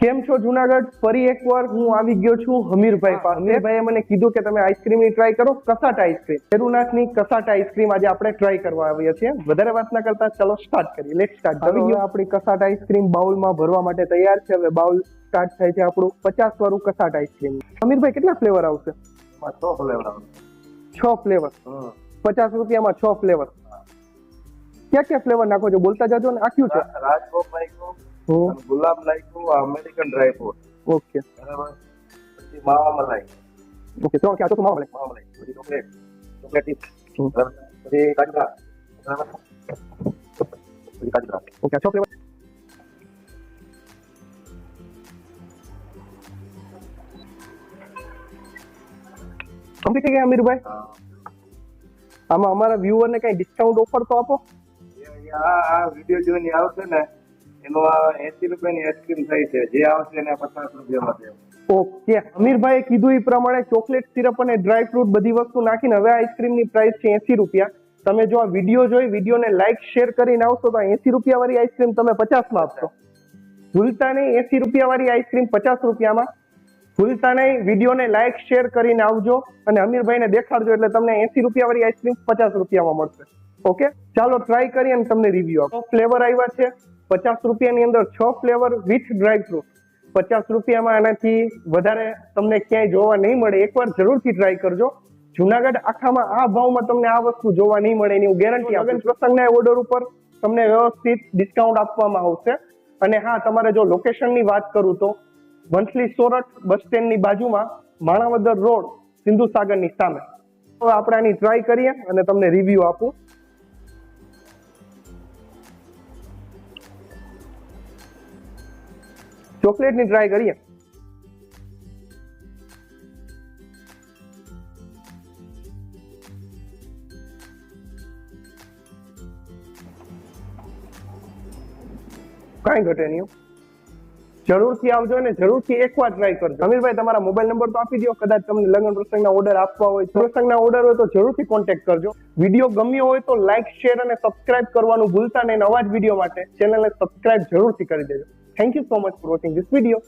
કેમ છો જુનાગઢ? ફરી એકવાર હું આવી ગયો છું હમીરભાઈ પાસે. હમીરભાઈએ મને કીધું કે તમે આઈસ્ક્રીમની ટ્રાય કરો, કસાટ આઈસ્ક્રીમ, ભેરુનાથની કસાટ આઈસ્ક્રીમ આજે આપણે ટ્રાય કરવા આવ્યા છીએ. વધારે વાત ના કરતા ચલો સ્ટાર્ટ કરીએ. Late start. હવે આપણી કસાટ આઈસ્ક્રીમ બાઉલમાં ભરવા માટે તૈયાર છે. હવે બાઉલ સ્ટાર્ટ થાય છે આપણું 50 વાળું કસાટ આઈસ્ક્રીમ. હમીરભાઈ કેટલા ફ્લેવર આવશે? 6 ફ્લેવર આવશે. 6 ફ્લેવર. 50 રૂપિયામાં 6 ફ્લેવર. ક્યાં ક્યાં ફ્લેવર નાખો છો? બોલતા જાજો ને. આખ્યું છે રાજભોગ નાખ્યું, ગુલાબ નાખ્યું, અમેરિકન ડ્રાય ફ્રૂટ. ઓકે બરાબર. પછી માવા મલાઈ. ઓકે તો ક્યાં તો માવા માવા મલાઈ. પછી ચોકલેટ ચીપ્સ. બરાબર. પછી કાજુ બદામ. બરાબર. પછી કાજુ બદામ. Okay 6 flavour. કમ્પ્લીટ થઈ ગયા અમીરભાઈ? આમાં અમારા વ્યુઅર ને કઈ ડિસ્કાઉન્ટ ઓફર તો આપો. આ વિડીયો જોઈને આવશે ને એનો 80 રૂપિયાની આઈસ્ક્રીમ થઈ છે. જે આવશે એને 50 રૂપિયામાં છે. ઓકે અમીરભાઈએ કીધું એ પ્રમાણે ચોકલેટ સિરપ અને ડ્રાય ફ્રૂટ બધી વસ્તુ નાખીને હવે આઈસ્ક્રીમની પ્રાઇસ છે 80 રૂપિયા. તમે જો આ વિડીયો જોઈ વિડીયોને લાઈક શેર કરીને આવશો તો 80 રૂપિયા વાળી આઈસ્ક્રીમ તમે 50 માં આપશો. ભૂલતા નહીં 80 રૂપિયા વાળી આઈસ્ક્રીમ 50 રૂપિયામાં. ભૂલતા નહીં વિડીયોને લાઈક શેર કરીને આવજો અને અમીરભાઈને દેખાડજો એટલે તમને 80 રૂપિયા વાળી આઈસ્ક્રીમ 50 રૂપિયામાં મળશે. ઓકે ચાલો ટ્રાય કરી અને તમને રિવ્યુ આપો. ફ્લેવર આવ્યા છે 50 રૂપિયાની અંદર 6 ફ્લેવર વિથ ડ્રાય ફ્રૂટ. 50 રૂપિયામાં એનાથી વધારે તમને ક્યાંય જોવા નહીં મળે. એકવાર જરૂરથી ટ્રાય કરજો. જુનાગઢ આખામાં આ ભાવમાં તમને આ વસ્તુ જોવા નહીં મળે એની હું ગેરંટી આપું. પ્રસંગના ઓર્ડર ઉપર તમને વ્યવસ્થિત ડિસ્કાઉન્ટ આપવામાં આવશે. અને હા તમારે જો લોકેશનની વાત કરું તો વંથલી સોરઠ બસ સ્ટેન્ડની બાજુમાં માણાવદર રોડ સિંધુ સાગરની સામે. હવે આપણે આની ટ્રાય કરીએ અને તમને રિવ્યુ આપું. ચોકલેટની ટ્રાય કરીએ. કાંઈ ઘટે નહીં. જરૂરથી આવજો અને જરૂરથી એકવાર ટ્રાય કરજો. અમીરભાઈ તમારા મોબાઈલ નંબર તો આપી દો. કદાચ તમને લગ્ન પ્રસંગના ઓર્ડર આપવા હોય, પ્રસંગના ઓર્ડર હોય તો જરૂરથી કોન્ટેક્ટ કરજો. વિડીયો ગમ્યો હોય તો લાઈક શેર અને સબસ્ક્રાઇબ કરવાનું ભૂલતા નહીં. નવા જ વિડીયો માટે ચેનલને સબસ્ક્રાઇબ જરૂરથી કરી દેજો. Thank you so much for watching this video.